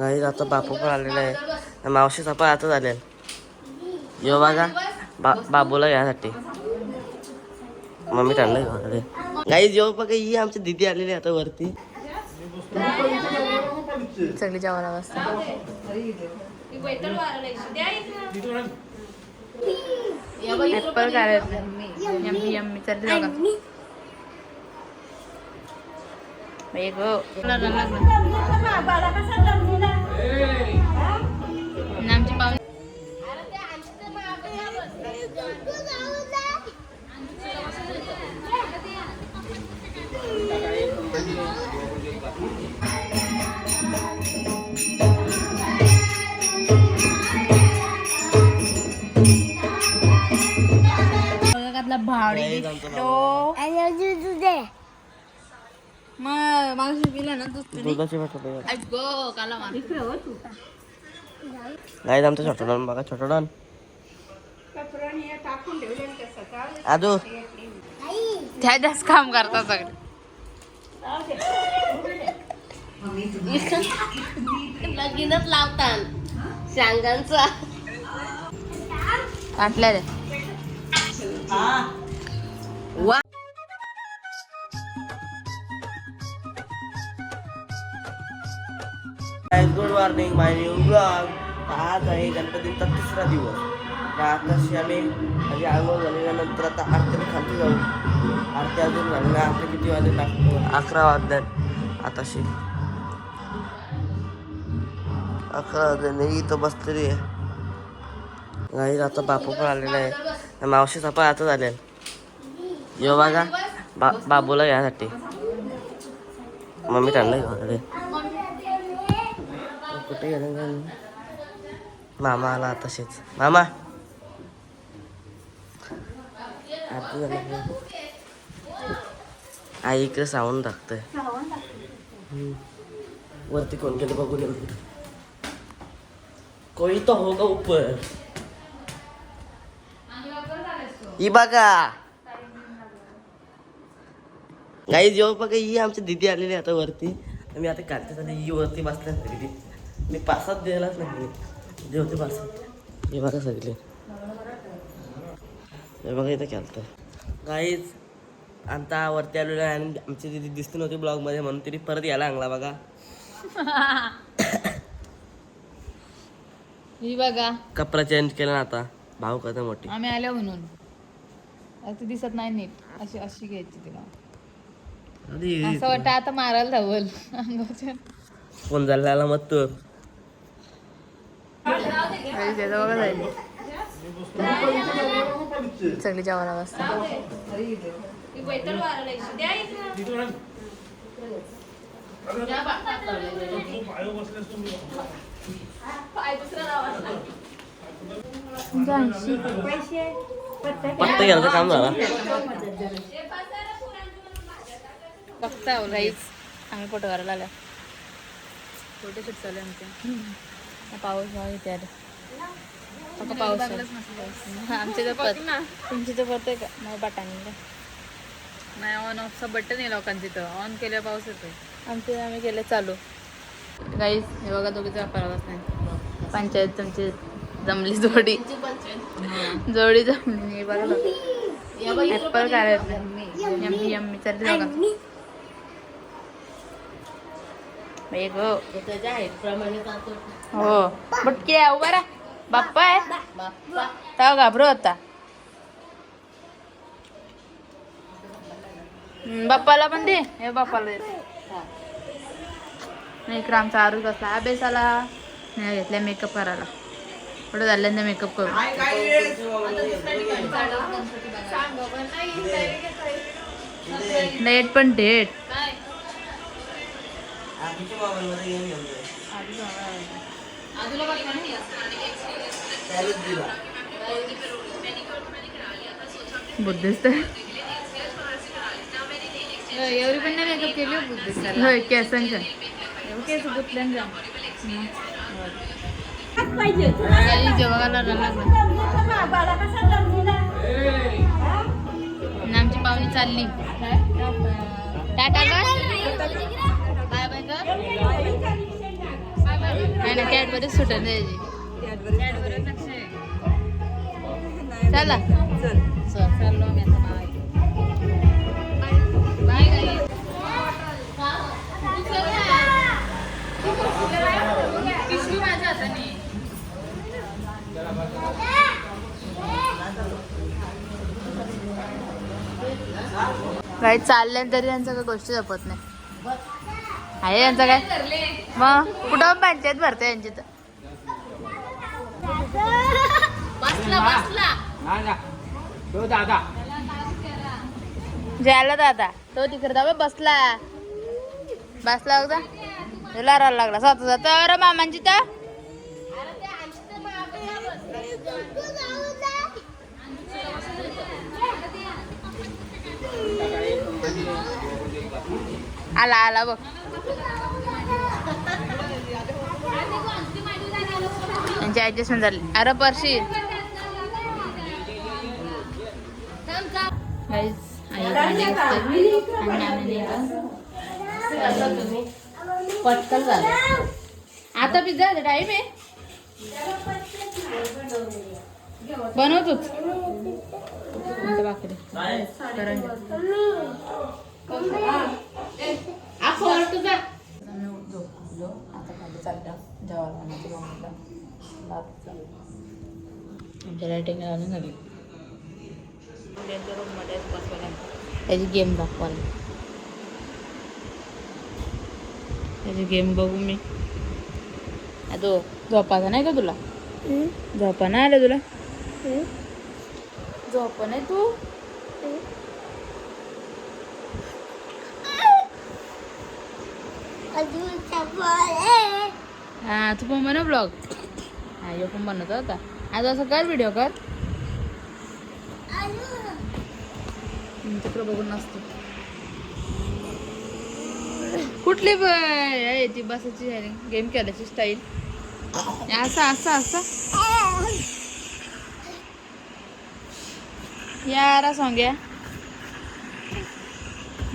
Guys आता बापू पण आलेला आहे, मावशीचा पण आता झालेला. यो बघा बाबूला यासाठी मम्मी त्यांना घेऊन गाईज यो बघा ही आमची दीदी आलेली आता वरती. सगळी जेवायला बसतात. ऍपल कॅरेट यम्मी यम्मी चल बघा. आमची पाहुणे भावडी मागशी पिला ना दुधाची बॉटल काला गाईज आमचं छोटं डॉन बघा, छोटं डॉन आजू त्या जास्त काम करतात सगळे. लगीनच लावतात शांगांचा काटल्या रे वा. गुड मॉर्निंग माय न्यू ब्लॉग. आज आहे गणपतीचा तिसरा दिवस. आताशी आम्ही म्हणजे आंघोळ झाल्यानंतर आता आरतीला खाली जाऊ. आरती अजून झाली ना, आरती किती वाजले टाकतो 11 वाजल्यात. आताशी 11 वाजले इथं बसलेली आहे. गाईज आता बापू पण आलेला आहे, मावशीचा पण आता झालेला. यो बघा बाबूला यासाठी मम्मी त्यांना घेऊन कुठे गेलं. मामा आला तसेच. मामा आई इकडे सावून टाकतोय. वरती कोण गेलं बघून कोई तो होगा ऊपर. ही बघा गाईज जेव्हा बघा ही आमची दीदी आलेली आता वरती. मी आता काढते ही वरती बसल्या दीदी. मी पासात द्यायलाच नाही जे होते पासात. हे बघा सगळे हे बघा इथं खेळतं. गाईज आता वरती आलेलो आहे आणि आमची दीदी दिसती नव्हती ब्लॉगमध्ये म्हणून तरी परत यायला लागला बघा. ही बघा कपडा चेंज केला ना आता. भाऊ कथा मोठी आम्ही आलो म्हणून आता दिसत नाही नीट. अशी अशी घ्यायची तिला. असं वाटतं आता मारायला धावल अंगाच्या. फोन झाला मग तू बघा जाईल सगळी जेवायला बसतात. पत्ता घ्यायचं काम झालं. बघता राईस आम्ही फोटो करायला आल्या. फोटो शूट चालू आमचे. पाऊस येते आता पाऊस आमच्या तर पत तुमची तर पडतोय का नाही. बटाणी नाही ऑन ऑफचं बटन आहे लोकांची तर ऑन केल्या पाऊस येतोय. आमचे आम्ही केले चालू. काहीच हे बघा दोघीचा परावाच नाही. पंचायत तुमची जमली जोडी जोडी जमली. बरोबर ऍपल कॅरेट यम्मी यम्मी चल बघा. हो बटके उभा रा. बाप्पा आहे तेव्हा घाबरू होता. बाप्पाला पण दे. हे बाप्पाला इकडे आमचा आरू कसला अभ्यासाला नाही घेतल्या मेकअप करायला. थोडं झाल्यानंतर मेकअप करू. डेट पण डेट बुद्धिस्ट एवढी पण नाही मेकअप केली बुद्धिस्ट. होय केसांच्या केस गुतल्यांच्या जेवायला आमची पाहुणी चालली. टाटा कर बाय बाय कर. नाही ना कॅडबरीच सुटत द्यायची. चला चाललो आम्ही आता बाय बाय. पिशवी माझ्या हाताने. काही चालल्या तरी यांचं काही गोष्टी जपत नाही आहे यांचं काय. मग कुठं पंचायत भरते यांची तर. जायला दादा तो तिकडे दाबा बसला होता लारायला लागला स्वतः तर मामांची तर. आला बघ. त्यांची ऍडजस्टमेंट झाली. अरे परशी पटकन झालं आता. पिझ्झा टाईम आहे बनवतोच भाकरी तुझा. झोपलो आता खाली चालल्या जेवायला. आमच्या लाईटिंग लावून झाली. रूममध्ये बसवायला त्याची गेम दाखवायला. त्याची गेम बघू मी. तो झोपाचा नाही का तुला. झोपा नाही आलं तुला. झोप नाही तू. हा तू पण बनव ब्लॉग. हा यो पण बनवतो आता. आज असं कर व्हिडिओ कर. तिकडं बघून नसतो कुठली ती बसायची गेम खेळायची स्टाईल. असं यारा सॉंग या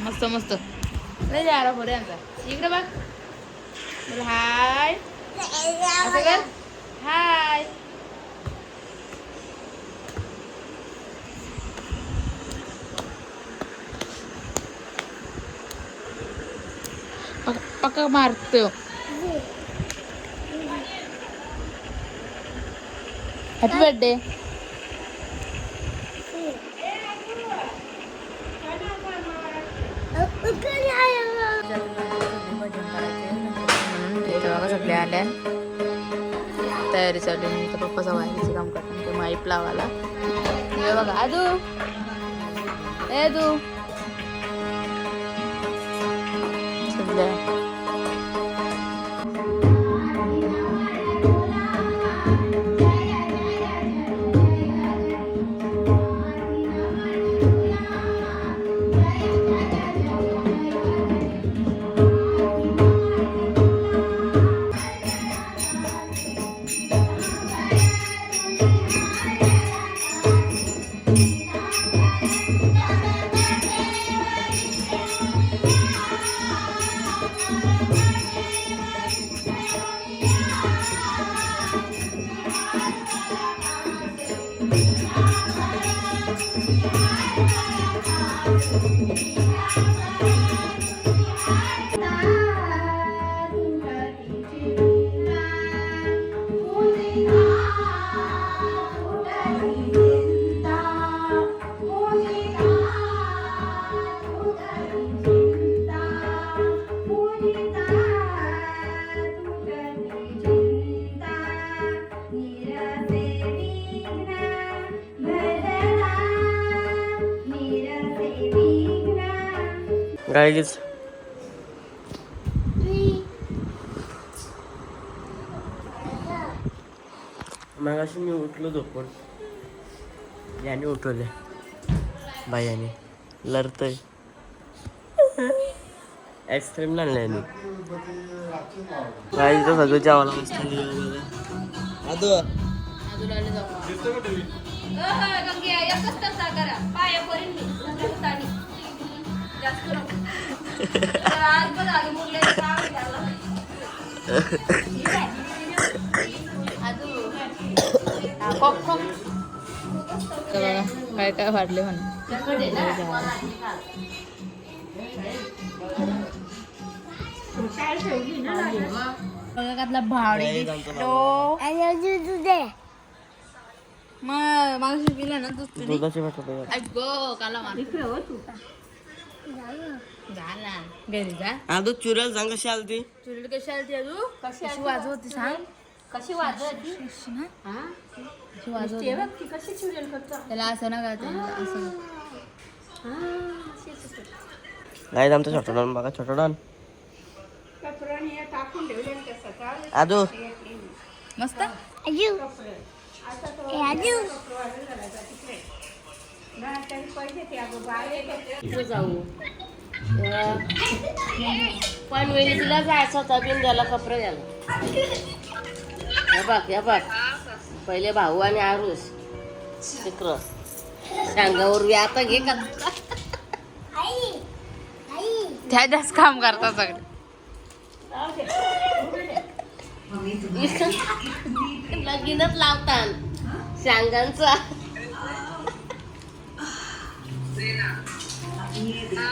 मस्त लय यारा बरे यांचा. इकडे बघ बोल हाय. असं कर हाय. पक्का मारतो. Happy birthday. सगळे आल्या तयारी चालू. मी तर पप्पाचा वायरीचं काम करतो. ते माईप लावायला हे बघा. आदू सध्या गाईज मगाशी मी उठलो झोपून. याने उठवले बायाने. लढतय आईस्क्रीम आणलं याने. गाईज तर सगळं जेवायला मस्त बघा काय काय वाढले म्हणून बघा आपला भावडी मग मागशी पिला ना दूध पिली दुधाची बॉटल गो काला मार झाला घरी जा आदू चुरेल सांग कशी आलती चुरीला कशी आली अजू कशी वाजवती सांग कशी वाजवती कशी वाजवती कशी चुरेल त्याला असं ना काय असं नाही आमचं छोटं डॉन बघा छोटं डॉन आदू मस्त जाऊ पण वेळी तिला जायचं होता बिन द्याला कपडे घ्यायला हे बघ पहिले भाऊ आणि आरुष चित्र सांगावर आता घे का त्या जास्त काम करतात सगळे लगीनच लावतात सांगांचा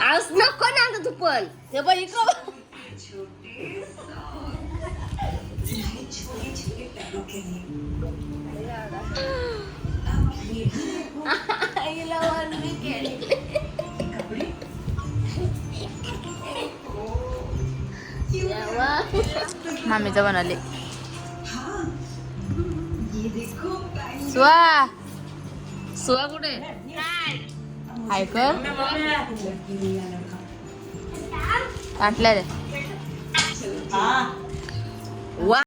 आज नको ना आता तू पण हे बघ इकडं आईला वनवी केली मामीचं बनवले सुआ सुआ कुठे ऐकर काटल्या रे वा